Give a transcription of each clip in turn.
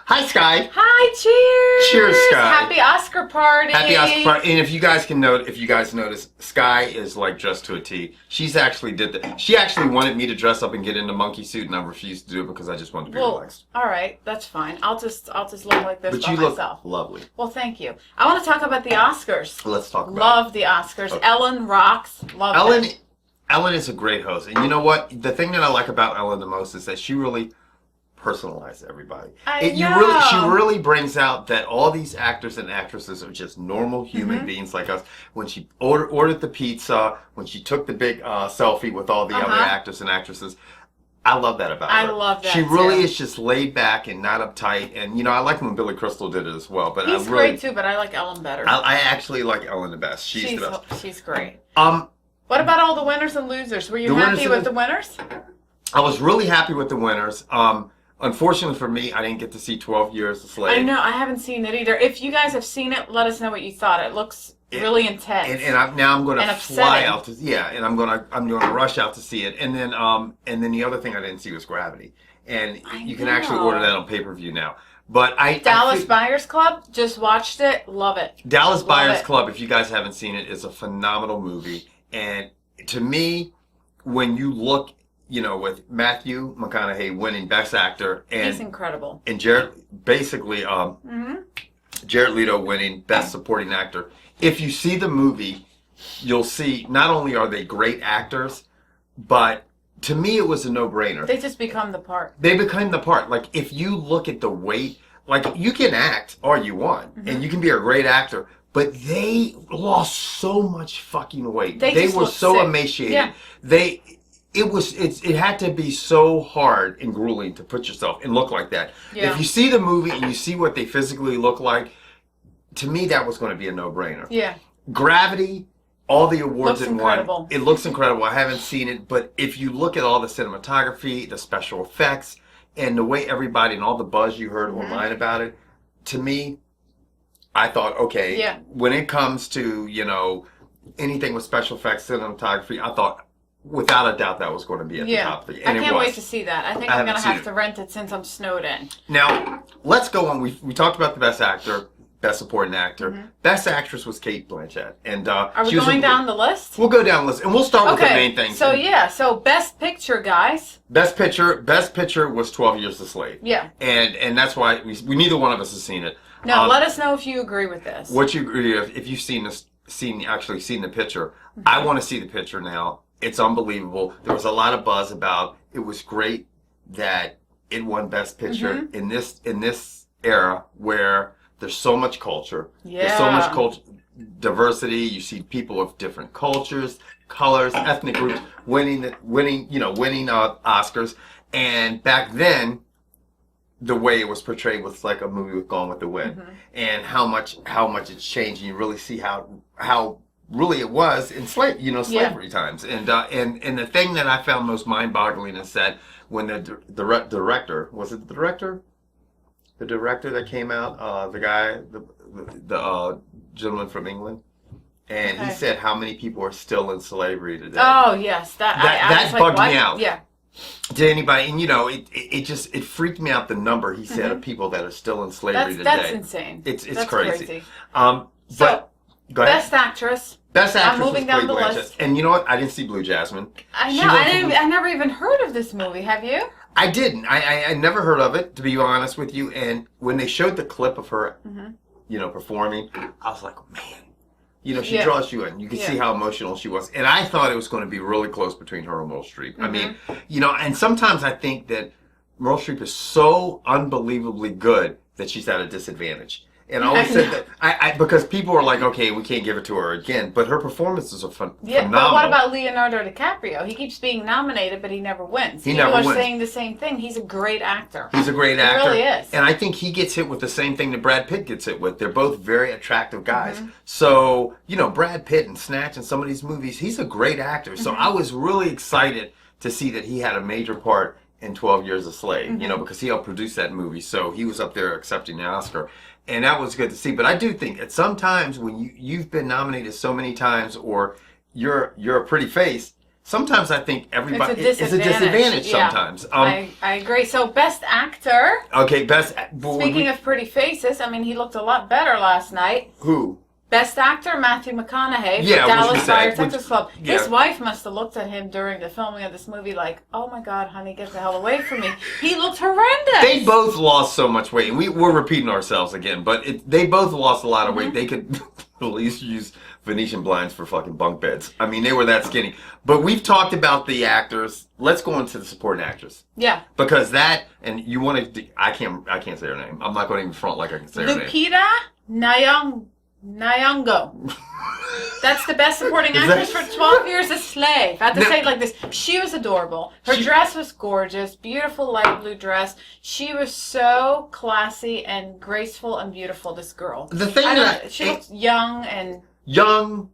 Hi, Sky. Hi, cheers! Cheers, Sky. Happy Oscar party! Happy Oscar party. And if you guys notice, Sky is like dressed to a T. She actually wanted me to dress up and get in the monkey suit, and I refused to do it because I just wanted to be relaxed. All right, that's fine. I'll just look like this But by you myself. look lovely. Well, thank you. I want to talk about the Oscars. Let's talk about Love the Oscars. Okay. Ellen rocks. Love Ellen. it. Ellen is a great host, and you know what? The thing that I like about Ellen the most is that she really personalized everybody. She really brings out that all these actors and actresses are just normal human beings like us. When she ordered the pizza, when she took the big selfie with all the other actors and actresses, I love that about her. I love that She really too. is just laid back and not uptight. And I like when Billy Crystal did it as well. But He's great too, but I like Ellen better. I actually like Ellen the best. She's the best. She's great. What about all the winners and losers? Were you happy with the winners? I was really happy with the winners. Unfortunately for me, I didn't get to see 12 Years a Slave. I know, I haven't seen it either. If you guys have seen it, let us know what you thought. It looks really intense. And I'm going to fly out to and I'm going to rush out to see it. And then the other thing I didn't see was Gravity. And you can actually order that on pay-per-view now. But Dallas Buyers Club, just watched it, love it. Dallas Buyers Club, if you guys haven't seen it, is a phenomenal movie. And to me, when you look, with Matthew McConaughey winning Best Actor, and he's incredible, and Jared Leto winning Best Supporting Actor. If you see the movie, you'll see not only are they great actors, but to me it was a no-brainer. They just become the part. They became the part. Like if you look at the weight, like you can act all you want, and you can be a great actor. But they lost so much fucking weight. They were so sick. Emaciated. Yeah. It had to be so hard and grueling to put yourself and look like that. Yeah. If you see the movie and you see what they physically look like, to me that was going to be a no-brainer. Yeah. Gravity, all the awards looks in incredible. One. It looks incredible. I haven't seen it, but if you look at all the cinematography, the special effects, and the way everybody and all the buzz you heard online about it, to me, I thought, okay, when it comes to, anything with special effects, cinematography, I thought, without a doubt, that was going to be at the top. And I can't wait to see that. I think I'm going to have to rent it since I'm snowed in. Now, let's go on. We talked about the Best Actor, Best Supporting Actor. Best Actress was Cate Blanchett. And are we going down the list? We'll go down the list, and we'll start with the main things. So Best Picture, guys. Best Picture was 12 Years a Slave. Yeah. And that's why we neither one of us has seen it. No, let us know if you agree with this. What you agree with, if you've seen the picture. I want to see the picture now. It's unbelievable. There was a lot of buzz about it. Was great that it won Best Picture in this era where there's so much culture. Yeah. There's so much culture, diversity. You see people of different cultures, colors, ethnic groups winning Oscars. And back then, the way it was portrayed was like a movie with Gone with the Wind, and how much it's changed. And you really see how really it was in slavery times. And the thing that I found most mind-boggling is that when the director, was it the director? The director that came out, the guy, the gentleman from England, and he said how many people are still in slavery today. Oh yes, that bugged me out. Yeah. To anybody, and it freaked me out the number he said of people that are still in slavery today. That's insane. It's crazy. So, go ahead. Best Actress. Best Actress. I'm moving down the list. And you know what? I didn't see Blue Jasmine. I know. I never even heard of this movie. Have you? I didn't. I never heard of it, to be honest with you. And when they showed the clip of her, performing, I was like, man. She draws you in. You can see how emotional she was. And I thought it was going to be really close between her and Meryl Streep. I mean, and sometimes I think that Meryl Streep is so unbelievably good that she's at a disadvantage. And I always said that because people are like, okay, we can't give it to her again. But her performances are phenomenal. Yeah, but what about Leonardo DiCaprio? He keeps being nominated, but he never wins. People are saying the same thing. He's a great actor. He's a great actor. He really is. And I think he gets hit with the same thing that Brad Pitt gets hit with. They're both very attractive guys. So, Brad Pitt and Snatch and some of these movies, he's a great actor. So I was really excited to see that he had a major part in 12 Years a Slave, because he helped produce that movie. So he was up there accepting the Oscar. And that was good to see. But I do think that sometimes when you've been nominated so many times, or you're a pretty face, sometimes I think everybody it's a disadvantage yeah. sometimes. I agree. So best actor. Okay, Speaking of pretty faces, I mean, he looked a lot better last night. Who? Best actor, Matthew McConaughey for Yeah, Dallas Buyers Texas Club. Yeah. His wife must have looked at him during the filming of this movie like, oh my God, honey, get the hell away from me. He looked horrendous. They both lost so much weight, and we're repeating ourselves again, but they both lost a lot of weight. They could at least use Venetian blinds for fucking bunk beds. I mean, they were that skinny. But we've talked about the actors. Let's go into the supporting actress. Yeah. Because that, and you want to, I can't say her name. I'm not going to even front like I can say her name. Lupita Nyong'o. That's the best supporting actress for 12 Years a Slave. I have to say it like this. She was adorable. Her dress was gorgeous. Beautiful light blue dress. She was so classy and graceful and beautiful, this girl. The thing she looked young and... Young,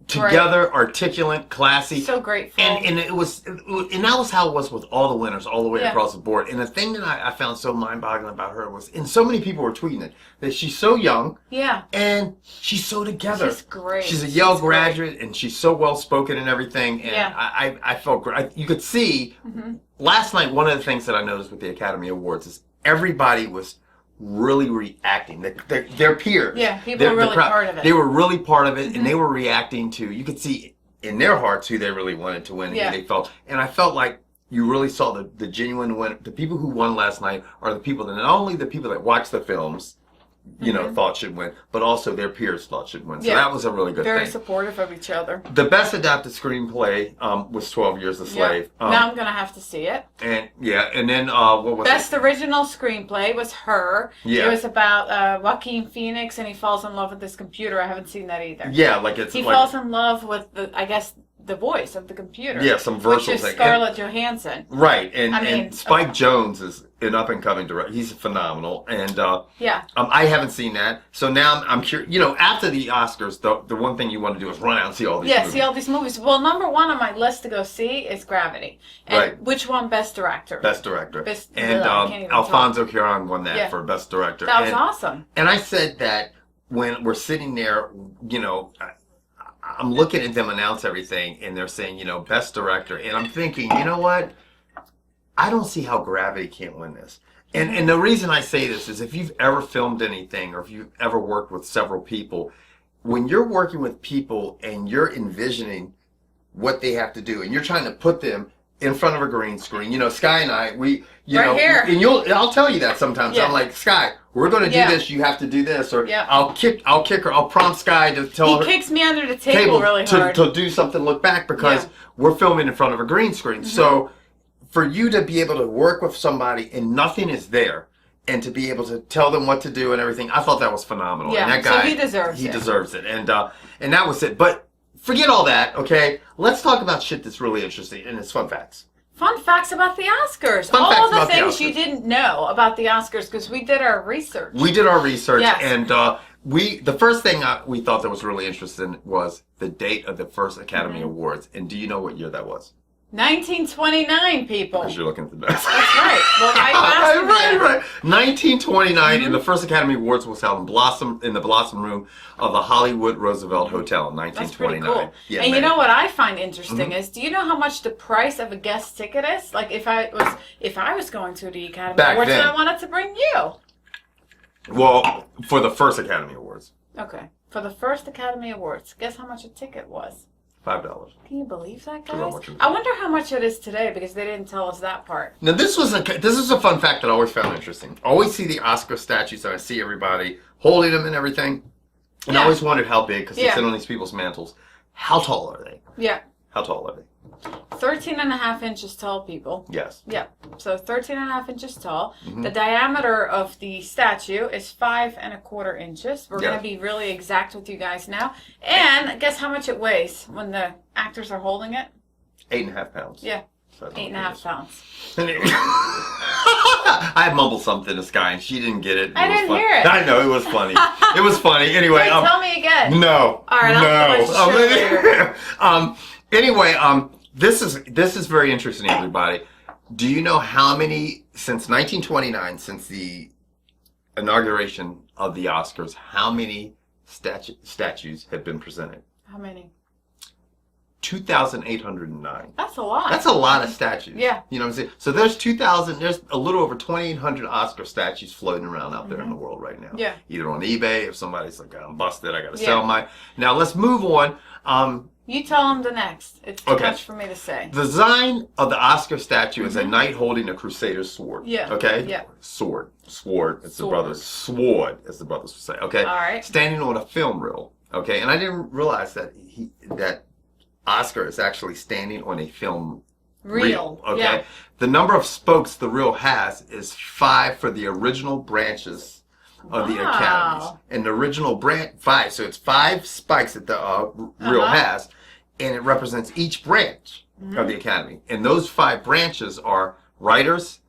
together, articulate, classy. So grateful. And that was how it was with all the winners all the way across the board. And the thing that I found so mind-boggling about her was, and so many people were tweeting it, that she's so young. Yeah. And she's so together. She's great. She's a Yale graduate, and she's so well-spoken and everything. And I felt great. You could see, last night, one of the things that I noticed with the Academy Awards is everybody was really reacting. Their peers. Yeah, people were really part of it. They were really part of it, and they were reacting to, you could see in their hearts who they really wanted to win, and who they felt. And I felt like you really saw the genuine win. The people who won last night are the people that, not only the people that watched the films, you know, thought should win, but also their peers thought should win. So that was a really good thing. Very supportive of each other. The best adapted screenplay was 12 Years a Slave. Now I'm going to have to see it. And then what was Best original screenplay was Her. Yeah. It was about Joaquin Phoenix, and he falls in love with this computer. I haven't seen that either. Yeah, like it's... He falls in love with, the voice of the computer. Yeah, some virtual thing. Which is thing. Scarlett Johansson. Right, and Spike Jonze is an up-and-coming director. He's phenomenal, and I haven't seen that. So now I'm curious. You know, after the Oscars, the one thing you want to do is run out and see all these movies. See all these movies. Well, number one on my list to go see is Gravity. And which one? Best Director. Best Director. And Alfonso Cuarón won that for Best Director. That was awesome. And I said that when we're sitting there, you know... I'm looking at them announce everything, and they're saying, you know, Best Director. And I'm thinking, you know what? I don't see how Gravity can't win this. And the reason I say this is if you've ever filmed anything or if you've ever worked with several people, when you're working with people and you're envisioning what they have to do and you're trying to put them in front of a green screen, you know, Sky and I, here. And I'll tell you that sometimes. I'm like, Sky, we're going to do this. You have to do this, or I'll kick her. I'll prompt Sky to tell her. He kicks me under the table really hard to do something. Look back because we're filming in front of a green screen. So for you to be able to work with somebody and nothing is there, and to be able to tell them what to do and everything, I thought that was phenomenal. Yeah. And that guy, so he deserves it. And that was it. But forget all that. Okay, let's talk about shit that's really interesting, and it's fun facts. Fun facts about the Oscars. All the things you didn't know about the Oscars because we did our research. And the first thing we thought that was really interesting was the date of the first Academy Awards. And do you know what year that was? 1929, people. Because you're looking at the best. That's right. Well, right. 1929, and the first Academy Awards was held in the Blossom Room of the Hollywood Roosevelt Hotel in 1929. That's pretty cool. Yeah, and you know what I find interesting is, do you know how much the price of a guest ticket is? Like if I was going to the Academy Awards and I wanted to bring you. Well, for the first Academy Awards. Okay, for the first Academy Awards, guess how much a ticket was? $5. Can you believe that, guys? I wonder how much it is today because they didn't tell us that part. Now, this is a fun fact that I always found interesting. I always see the Oscar statues and I see everybody holding them and everything. And I always wondered how big because they sit on these people's mantles. How tall are they? Yeah. How tall are they? 13.5 inches tall, people. Yes. Yeah. So 13.5 inches tall. The diameter of the statue is 5.25 inches. We're going to be really exact with you guys now. And guess how much it weighs when the actors are holding it? 8.5 pounds. Yeah. So 8.5 pounds. I mumbled something to Sky and she didn't get it. I didn't hear it. I know, it was funny. It was funny. Anyway. Wait, tell me again. No. All right, I'll later. Anyway, this is very interesting, everybody. Do you know how many, since 1929, since the inauguration of the Oscars, how many statues have been presented? How many? 2,809. That's a lot. That's a lot of statues. Yeah. You know what I'm saying? So there's a little over 2,800 Oscar statues floating around out there in the world right now. Yeah. Either on eBay, if somebody's like, I'm busted, I got to sell mine. Now let's move on. You tell them the next. It's too much for me to say. The design of the Oscar statue is a knight holding a crusader's sword. Yeah. Okay? Yeah. Sword, as the brothers would say. Okay? All right. Standing on a film reel. Okay? And I didn't realize that that Oscar is actually standing on a film reel. Okay? Yeah. The number of spokes the reel has is 5 for the original branches of the academies. And the original 5. So it's 5 spikes that the reel has. And it represents each branch of the academy. And those 5 branches are writers,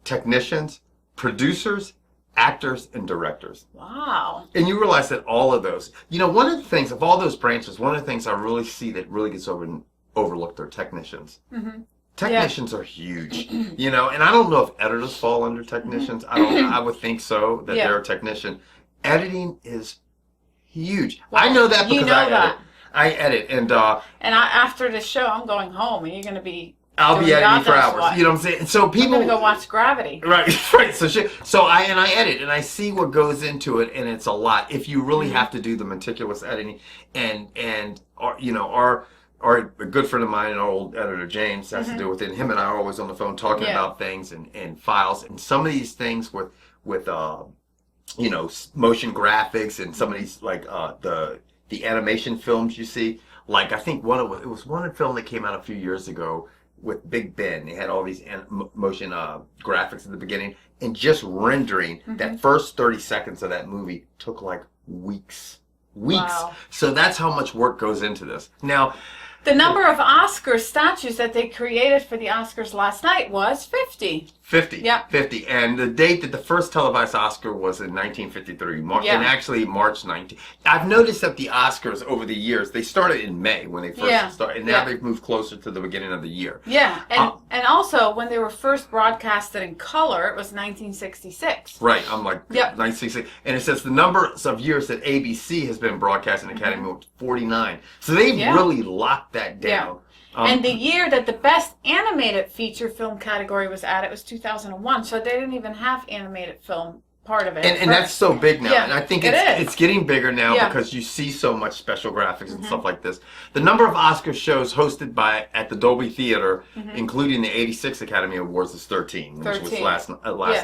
technicians, producers, actors, and directors. Wow. And you realize that all of those, one of the things, of all those branches, one of the things I really see that really gets overlooked are technicians. Technicians are huge, and I don't know if editors fall under technicians. I would think so, that they're a technician. Editing is huge. Well, I know that because I edit. And after the show, I'm going home, and you're going to be. I'll be editing for hours. You know what I'm saying? So people. I'm going to go watch Gravity. Right. So I edit, and I see what goes into it, and it's a lot. If you really have to do the meticulous editing, and our a good friend of mine, an old editor, James, has to do with it. And him and I are always on the phone talking about things and files, and some of these things with motion graphics, and some of these like the animation films you see. Like I think it was one film that came out a few years ago with Big Ben. They had all these motion graphics at the beginning, and just rendering that first 30 seconds of that movie took like weeks. Wow. So that's how much work goes into this. Now, the number of Oscar statues that they created for the Oscars last night was 50. 50. Yeah. 50. And the date that the first televised Oscar was in 1953. And actually March 19. I've noticed that the Oscars over the years, they started in May when they first started. And now they've moved closer to the beginning of the year. Yeah. And also, when they were first broadcasted in color, it was 1966. Right. I'm like, 1966. And it says the number of years that ABC has been broadcasting in the Academy was 49. So they've really locked that down. And the year that the best animated feature film category was added was 2001. So they didn't even have animated film part of it. And that's so big now. And I think it's getting bigger now because you see so much special graphics and stuff like this. The number of Oscar shows hosted at the Dolby Theater, including the 86 Academy Awards, is 13. Which was last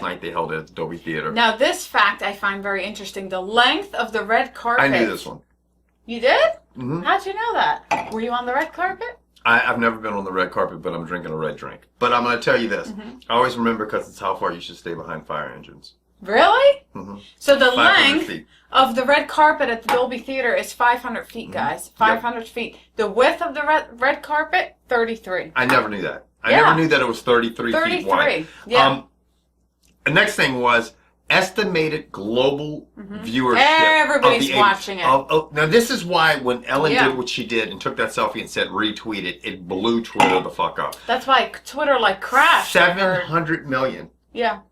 night they held it at the Dolby Theater. Now this fact I find very interesting. The length of the red carpet. I knew this one. You did? How'd you know that? Were you on the red carpet? I've never been on the red carpet, but I'm drinking a red drink. But I'm going to tell you this. I always remember because it's how far you should stay behind fire engines. Really? So the length of the red carpet at the Dolby Theater is 500 feet, guys. 500 feet. The width of the red carpet, 33. I never knew that. I never knew that it was 33 feet wide. Yeah. The next thing was estimated global viewership. Everybody's watching it. Now, this is why when Ellen did what she did and took that selfie and said retweet it, it blew Twitter the fuck up. That's why Twitter crashed. 700 million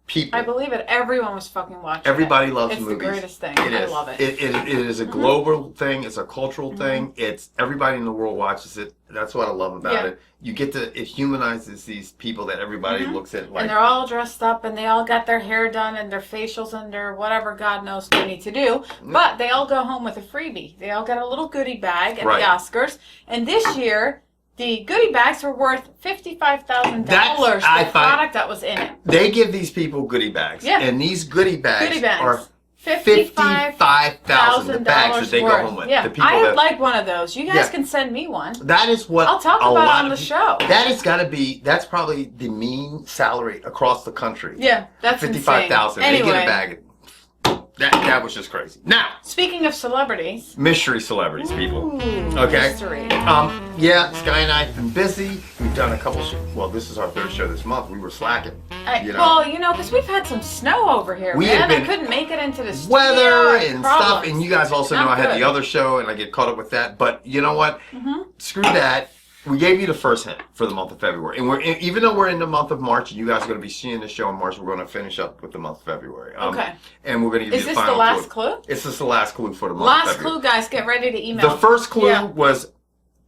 people. I believe it. Everyone was fucking watching Everybody loves it's movies. It's the greatest thing. I love it. It is a global thing. It's a cultural thing. It's everybody in the world watches it. That's what I love about it. You get to, it humanizes these people that everybody looks at like. And they're all dressed up and they all got their hair done and their facials and their whatever God knows they need to do. But they all go home with a freebie. They all got a little goodie bag at the Oscars. And this year, the goodie bags were worth $55,000. The product that was in it. They give these people goodie bags. Yeah. And these goodie bags are $55,000 the bags that they go home with. Yeah. I'd like one of those. You guys can send me one. That is what I'll talk about it on the show. That has got to be, that's probably the mean salary across the country. Yeah, that's $55,000. Anyway. They get a bag. That was just crazy. Now, speaking of celebrities. Mystery celebrities, people. Okay. Mystery. Sky and I have been busy. We've done a couple shows. This is our 3rd show this month. We were slacking. Because we've had some snow over here, man. I couldn't make it into the studio. Weather and stuff. And you guys also know I had the other show and I get caught up with that. But you know what? Screw that. We gave you the first hint for the month of February. And even though we're in the month of March, and you guys are going to be seeing the show in March, we're going to finish up with the month of February. Okay. And we're going to give you the final clue. Is this the last clue? It's just the last clue for the month of February. Last clue, guys. Get ready to email. The first clue was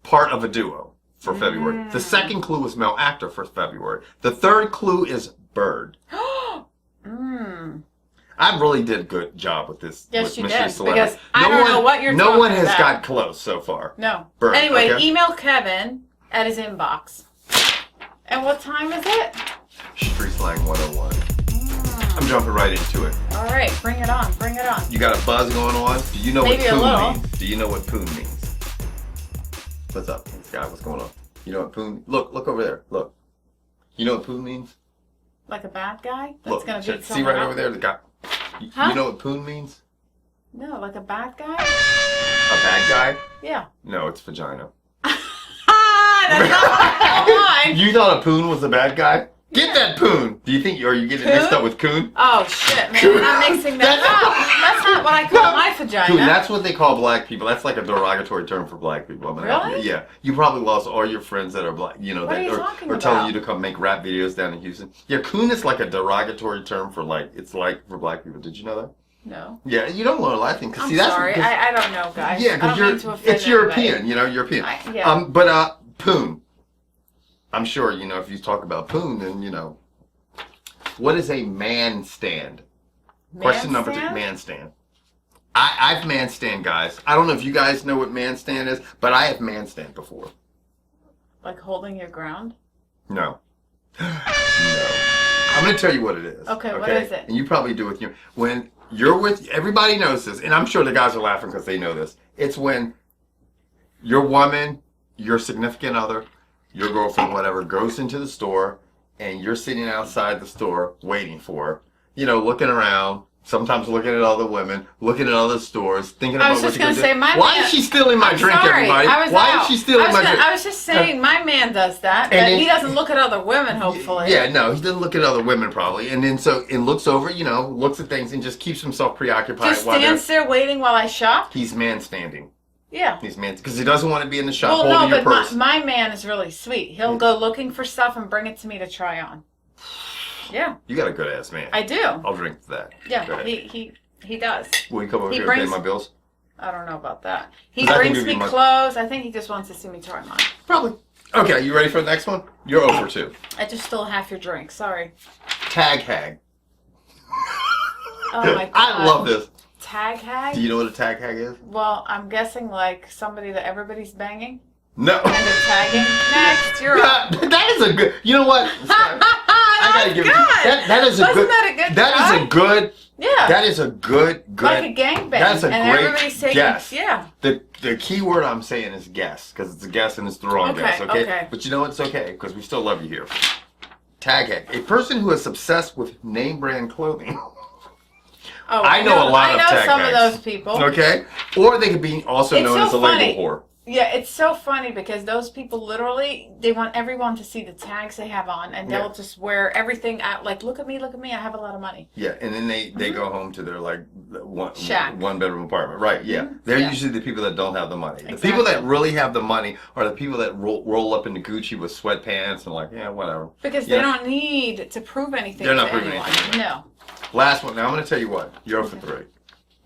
part of a duo. for February. The second clue is male actor for February. The third clue is bird. I really did a good job with this. Yes, with you Mystery did. Celebrity. Because I don't know what you're talking about. No one has got close so far. No. Bird, anyway, okay? email Kevin at his inbox. And what time is it? Street Slang 101. I'm jumping right into it. All right, bring it on. Bring it on. You got a buzz going on? Do you know Maybe what a poon little. means? Do you know what poon means? What's up, Scott? What's going on? You know what poon? Look over there. Look. You know what poon means? Like a bad guy? That's Look, going to beat see someone right up? over there, the guy. Huh? You know what poon means? No, like a bad guy? A bad guy? Yeah. No, it's vagina. That's not what I want. You thought a poon was a bad guy? Get that poon! Do you think, are you getting mixed up with coon? Oh, shit, man. I'm not mixing that up. That's not what I call my vagina. Coon, that's what they call black people. That's like a derogatory term for black people. I'm gonna help you. Really? Yeah. You probably lost all your friends that are black, you know, What are you that talking are telling about? you to come make rap videos down in Houston. Yeah, coon is like a derogatory term for like, it's like for black people. Did you know that? No. Yeah, you don't learn a lot of things. I'm See, that's sorry. I don't know, guys. yeah, I because don't mean to offend it's European, anybody. you know, European. Yeah. But poon. I'm sure, you know, if you talk about poon, then, you know, what is a man stand? Question number 2, man stand. I've man stand, guys. I don't know if you guys know what man stand is, but I have man stand before. Like holding your ground? No. No. I'm going to tell you what it is. Okay, what is it? And you probably do with your, when you're with, everybody knows this, and I'm sure the guys are laughing because they know this. It's when your woman, your significant other, your girlfriend, whatever, goes into the store, and you're sitting outside the store waiting for her, you know, looking around, sometimes looking at other women, looking at other stores, thinking about what you're going to do. Why is she stealing my drink, everybody? Why is she stealing my drink? I was just saying, my man does that, but he doesn't look at other women, hopefully. Yeah, no, he doesn't look at other women, probably. And then so it looks over, you know, looks at things and just keeps himself preoccupied. Just stands there waiting while I shop? He's man standing. Yeah. He's man, because he doesn't want to be in the shop holding your purse. But my man is really sweet. He'll go looking for stuff and bring it to me to try on. Yeah. You got a good ass man. I do. I'll drink to that. Yeah, he does. Will you come over here and pay my bills? I don't know about that. He brings me clothes. I think he just wants to see me try mine. Probably. Okay, you ready for the next one? You're over 2. I just stole half your drink. Sorry. Tag hag. Oh my god. I love this. Tag hag? Do you know what a tag hag is? Well, I'm guessing like somebody that everybody's banging. No. And they're tagging. Next, you're up. That is a good. You know what? I gotta give it. That is a Wasn't good. that a good That try? is a good. Yeah. That is a good. Like a gangbang. That's a and great everybody's taking, guess. Yeah. The key word I'm saying is guess, because it's a guess and it's the wrong guess. Okay. But you know it's okay because we still love you here. Tag hag. A person who is obsessed with name brand clothing. Oh, I know a lot of tag hags. I know some of those people. Okay. Or they could be also known as a label whore. Yeah, it's so funny because those people literally, they want everyone to see the tags they have on, and they'll just wear everything out, like, look at me, I have a lot of money. Yeah, and then they go home to their, like, shack. one-bedroom apartment. Right, yeah. They're usually the people that don't have the money. Exactly. The people that really have the money are the people that roll up into Gucci with sweatpants and, like, yeah, whatever. Because they don't need to prove anything to anyone. They're not proving anything. No. Last one. Now, I'm going to tell you what. You're 0 for 3.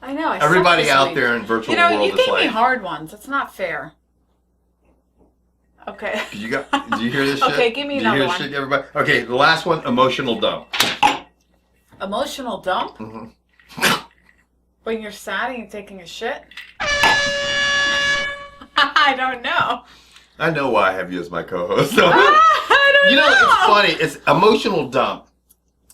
I know. Everybody out there in virtual world is like... You gave me hard ones. It's not fair. Okay. Do you hear this shit? Okay, give me another one. Shit, everybody? Okay, the last one, emotional dump. Emotional dump? Mm-hmm. When you're sad and you're taking a shit? I don't know. I know why I have you as my co-host. So. I don't know. It's funny. It's emotional dump.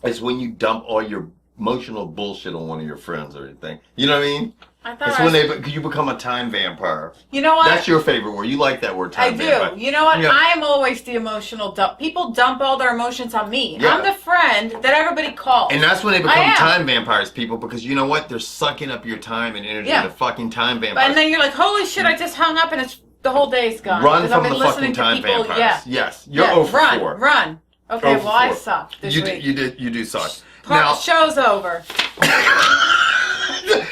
It's when you dump all your emotional bullshit on one of your friends or anything. You know what I mean? It's when you become a time vampire. You know what? That's your favorite word. You like that word, time vampire. I do. You know what? Yeah. I am always the emotional dump. People dump all their emotions on me. Yeah. I'm the friend that everybody calls. And that's when they become time vampires, people, because you know what? They're sucking up your time and energy. Yeah. They're fucking time vampires. And then you're like, holy shit, I just hung up and it's the whole day's gone. Run from the fucking time vampires. Yeah. Yes. You're 0 for 4. Run. Okay, well, I suck this week. You do suck. Now, show's over.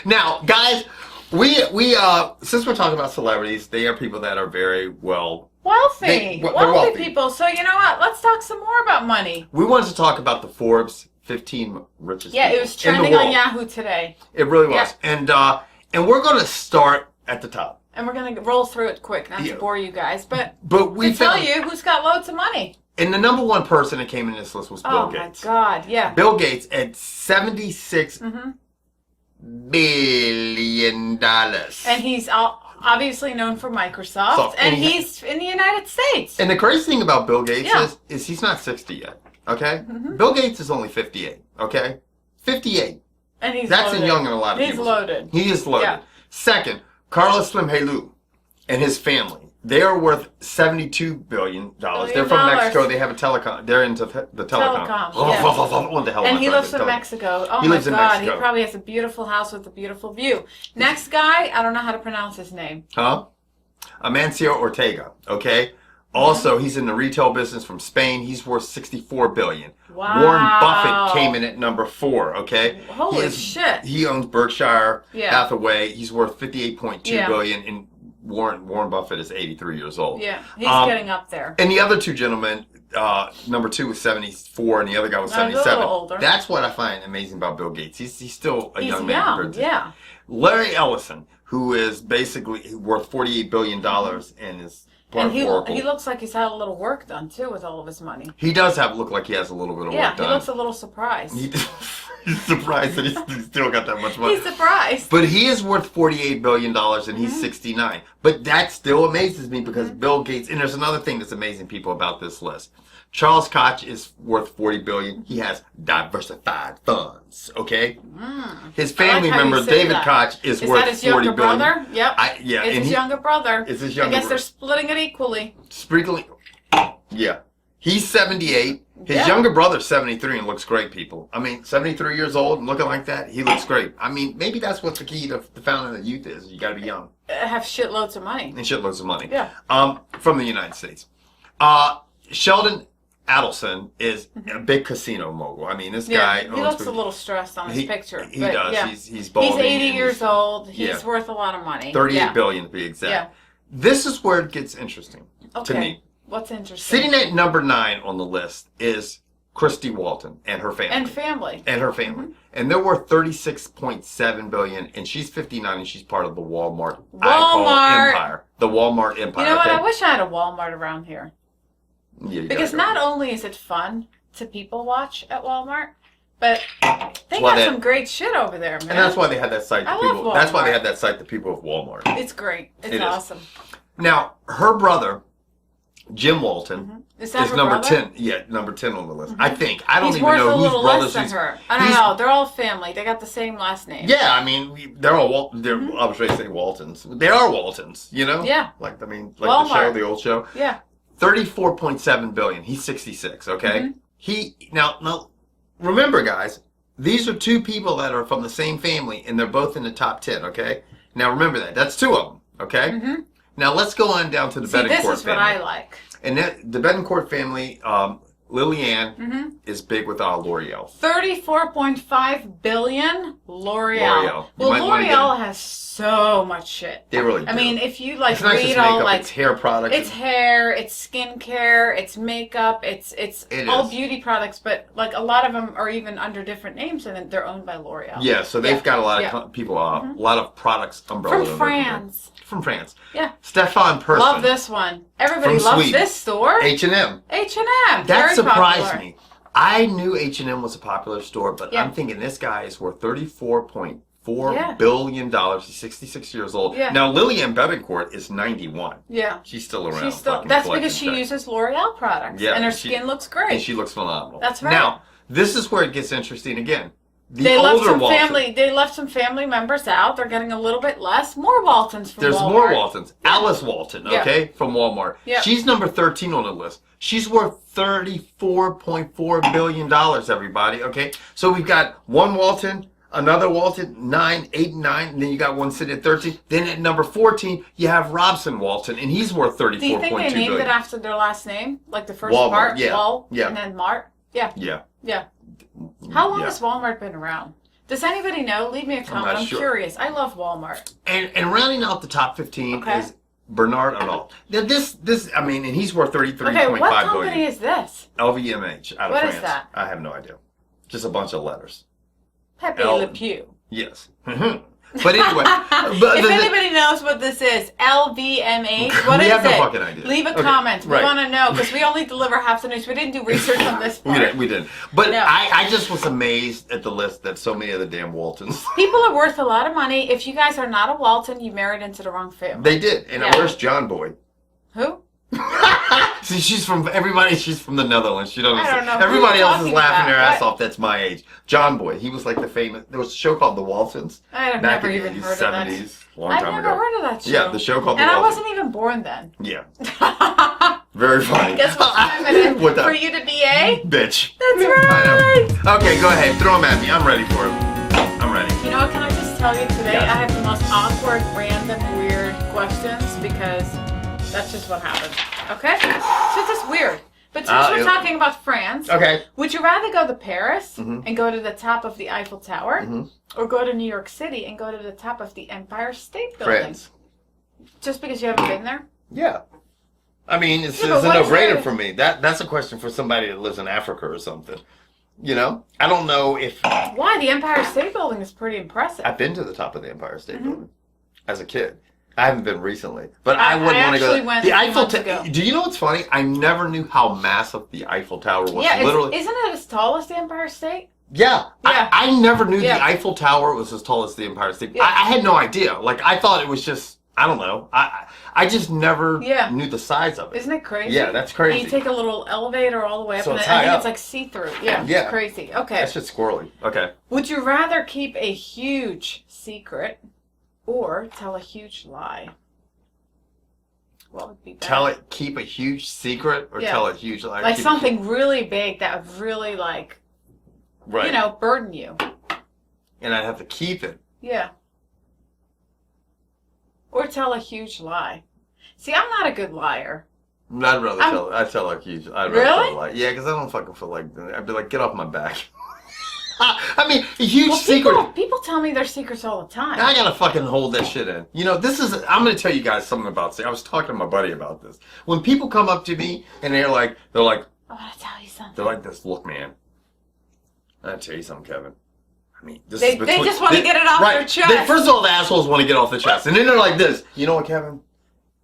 Now, guys... We since we're talking about celebrities, they are people that are very wealthy people. So you know what? Let's talk some more about money. We wanted to talk about the Forbes 15 richest people it was trending on Yahoo today. It really was. Yeah. And we're going to start at the top. And we're going to roll through it quick, not to bore you guys. But we to tell you who's got loads of money. And the number one person that came in this list was Bill Gates. Oh, my God, yeah. Bill Gates at $76 billion. And he's obviously known for Microsoft. And he's in the United States. And the crazy thing about Bill Gates is he's not 60 yet, okay? Bill Gates is only 58, okay? 58. And That's young in a lot of people. He's loaded. He is loaded. Yeah. Second, Carlos Slim Helú and his family. They are worth $72 billion. They're from Mexico. They have a telecom. They're into the telecom. What the hell? And he lives in Mexico. Oh my God! He probably has a beautiful house with a beautiful view. Next guy, I don't know how to pronounce his name. Amancio Ortega. Okay. Also, he's in the retail business from Spain. He's worth $64 billion. Wow. Warren Buffett came in at number 4. Okay. Holy shit! He owns Berkshire Hathaway. He's worth $58.2 billion. And Warren Buffett is 83 years old. Yeah, he's getting up there. And the other two gentlemen, number 2 was 74, and the other guy was 77. A little older. That's what I find amazing about Bill Gates. He's still a young man. Yeah. Larry Ellison, who is basically worth $48 billion and is part of Oracle. He looks like he's had a little work done too with all of his money. He does look like he has a little bit of work done. Yeah, he looks a little surprised. He's surprised that he's still got that much money. He's surprised. But he is worth $48 billion and he's 69. But that still amazes me because Bill Gates, and there's another thing that's amazing people about this list. Charles Koch is worth $40 billion. He has diversified funds, okay? His family member, David Koch, is worth $40 billion. Is that his younger brother? Yep. It's his younger brother. It's his younger brother. I guess they're splitting it equally. Yeah. He's 78. His younger brother's 73 and looks great, people. I mean, 73 years old and looking like that, he looks great. I mean, maybe that's what the key to the founding of youth is. You got to be young. Have shitloads of money. And shitloads of money. Yeah. From the United States. Sheldon Adelson is a big casino mogul. I mean, this guy... He looks a little stressed on his picture. He does. Yeah. He's balding. He's 80 years old. He's worth a lot of money. $38 billion to be exact. Yeah. This is where it gets interesting to me. What's interesting? Sitting at number 9 on the list is Christy Walton and her family. And her family. And they're worth $36.7 billion, and she's 59, and she's part of the Walmart empire. The Walmart empire. You know what? I wish I had a Walmart around here. Yeah, because not only is it fun to people watch at Walmart, but they got some great shit over there, man. And that's why they had that site. That's why they had that site, the people of Walmart. It's great. It's awesome. Now, her brother, Jim Walton, is number 10. Yeah, number 10 on the list. I think. I don't even know whose brothers she's. I don't know. They're all family. They got the same last name. Yeah, I mean, they're all I was ready to say Waltons. They are Waltons, you know? Yeah. Like the old show. Yeah. $34.7 billion. He's 66, okay? He now remember, guys, these are two people that are from the same family and they're both in the top 10, okay? Now remember that. That's two of them, okay? Now let's go on down to the Betancourt family. This is what I like. And the Betancourt family, Lillian is big with L'Oreal. $34.5 billion L'Oreal. Well, L'Oreal has so much shit. They really do. I mean, if you it's not read just all makeup, it's hair products. It's hair, it's skincare, it's makeup, it's all beauty products, but like a lot of them are even under different names and they're owned by L'Oreal. Yeah, so they've got a lot of people, a lot of products, umbrellas. From France. From France. Yeah. Stefan Persson. Love this one. Everybody loves this store. H&M. H&M. That surprised me. I knew H&M was a popular store, but I'm thinking this guy is worth $34.4 billion. He's 66 years old. Yeah. Now, Lillian Betancourt is 91. Yeah. She's still around. That's because she uses L'Oreal products. Yeah. And her skin looks great. And she looks phenomenal. That's right. Now, this is where it gets interesting again. They left some family members out. They're getting a little bit less. More Waltons from Walmart. There's more Waltons. Yeah. Alice Walton, okay, from Walmart. Yeah. She's number 13 on the list. She's worth $34.4 billion, everybody, okay? So we've got one Walton, another Walton, 8 and 9, and then you got one sitting at 13. Then at number 14, you have Robson Walton, and he's worth $34.2 billion. Do you think they named it after their last name? Like the first part? Wall, and then Mart? Yeah. Yeah. Yeah. How long has Walmart been around? Does anybody know? Leave me a comment. I'm curious. I love Walmart. And rounding out the top 15 is Bernard Arnault. Now I mean, and he's worth $33.5 billion. Okay, what company is this? LVMH out of France. What is that? I have no idea. Just a bunch of letters. Pepe Le Pew. Yes. But anyway, if anybody knows what this is, LVMH, what is it? We have no fucking idea. Leave a comment. We want to know because we only deliver half the news. We didn't do research on this part. We didn't. But no. I just was amazed at the list that so many of the damn Waltons. People are worth a lot of money. If you guys are not a Walton, you married into the wrong family. They did. And where's John Boy? Who? See, she's from the Netherlands. She doesn't. I don't know. Everybody else is laughing their ass off. That's my age. John Boy. He was like the famous. There was a show called The Waltons. I've never even heard of that. 70s, long time ago. I've never heard of that show. Yeah, the show called The Waltons. And I wasn't even born then. Yeah. Very funny. Guess what time it is for you to be a bitch. That's right. Okay, go ahead. Throw them at me. I'm ready for it. I'm ready. You know what? Can I just tell you today? I have the most awkward, random, weird questions because that's just what happens. Okay? So it's just weird. But since we're talking about France, would you rather go to Paris and go to the top of the Eiffel Tower or go to New York City and go to the top of the Empire State Building? France. Just because you haven't been there? Yeah. I mean, it's a no-brainer for me. That's a question for somebody that lives in Africa or something. You know? I don't know if... Why? The Empire State Building is pretty impressive. I've been to the top of the Empire State Building as a kid. I haven't been recently, but I wouldn't want to go. Went the Eiffel Tower. Do you know what's funny? I never knew how massive the Eiffel Tower was. Yeah, isn't it as tall as the Empire State? Yeah. I never knew the Eiffel Tower was as tall as the Empire State. Yeah. I had no idea. Like I thought it was just. I don't know. I just never knew the size of it. Isn't it crazy? Yeah, that's crazy. And you take a little elevator all the way up, so and I think it's like see-through. Yeah, it's crazy. Okay. That's just squirrely. Okay. Would you rather keep a huge secret or tell a huge lie? What would be better? Keep a huge secret or tell a huge lie? Like something really big that would really burden you. And I'd have to keep it. Yeah. Or tell a huge lie. See, I'm not a good liar. I'd rather tell a huge. I'd rather tell a lie. Yeah, because I don't fucking feel like. I'd be like, get off my back. I mean, a huge secret. People tell me their secrets all the time. I gotta fucking hold that shit in. You know, I'm gonna tell you guys something about. I was talking to my buddy about this. When people come up to me and they're like, I want to tell you something. They're like this. Look, man. I gotta tell you something, Kevin. I mean, they just want to get it off their chest. First of all, the assholes want to get off the chest, and then they're like this. You know what, Kevin?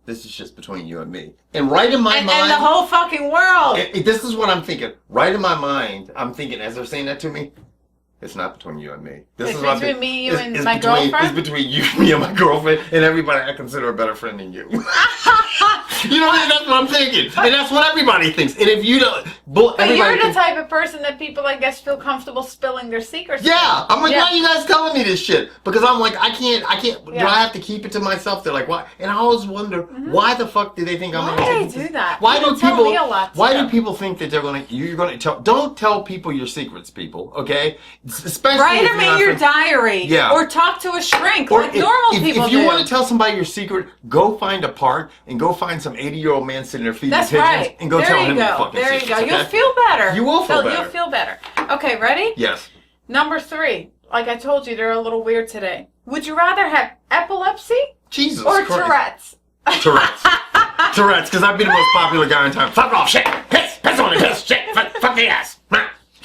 This is just between you and me. And right in my mind, and the whole fucking world. This is what I'm thinking. Right in my mind, I'm thinking as they're saying that to me. It's not between you and me. It's between me, you, and my girlfriend? It's between you, me, and my girlfriend, and everybody I consider a better friend than you. You know what I mean? That's what I'm thinking. And that's what everybody thinks. And if you don't... But you're the type of person that people, I guess, feel comfortable spilling their secrets to. Yeah. I'm like, why are you guys telling me this shit? Because I'm like, I can't... Do I have to keep it to myself? They're like, why? And I always wonder, why the fuck do they think I'm going to... Why do they do that? Why do people think that you're going to tell... Don't tell people your secrets, people, okay? Especially write them in your diary. Yeah. Or talk to a shrink like normal people do. If you want to tell somebody your secret, go find a park and go find some 80-year-old man sitting there feeding pigeons and go tell him your fucking secrets. There you go. You'll feel better. You will feel better. You'll feel better. Okay, ready? Yes. Number 3. Like I told you, they're a little weird today. Would you rather have epilepsy or Tourette's? Tourette's, because I'd be the most popular guy in town. Fuck off, shit, piss on it, piss, shit, fuck the ass.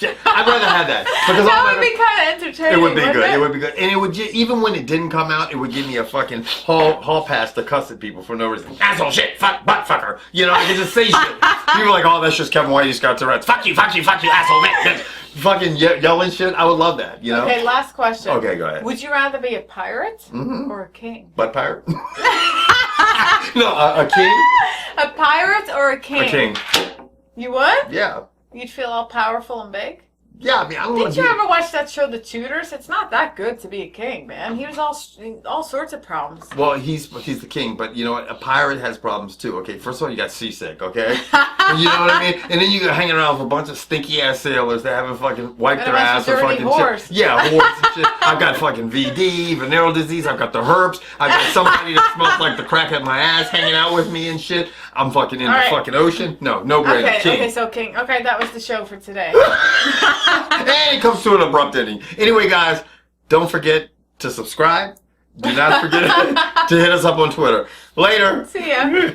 I'd rather have that. Because that would be kind of entertaining. It would be good. It would be good. And it would even when it didn't come out, it would give me a fucking hall pass to cuss at people for no reason. Asshole, shit, fuck, butt fucker. You know, I could just say shit. People are like, oh, that's just Kevin White. He's got Tourette's. Fuck you, asshole, bitch. Fucking yelling shit. I would love that. You know. Okay, last question. Okay, go ahead. Would you rather be a pirate or a king? Butt pirate. No, a king. A pirate or a king? A king. You would? Yeah. You'd feel all powerful and big? Yeah, I mean, I don't Did you ever watch that show, The Tudors? It's not that good to be a king, man. He was all sorts of problems. Well, he's the king, but you know what? A pirate has problems too. Okay, first of all, you got seasick. Okay, you know what I mean? And then you got hanging around with a bunch of stinky ass sailors that haven't fucking wiped their ass or fucking horse. Shit. Yeah, horse and shit. I've got fucking VD, venereal disease. I've got the herpes. I've got somebody that smells like the crack at my ass hanging out with me and shit. I'm fucking in the fucking ocean. No brainer. Okay, so king. Okay, that was the show for today. And it comes to an abrupt ending. Anyway, guys, don't forget to subscribe. Do not forget to hit us up on Twitter. Later. See ya.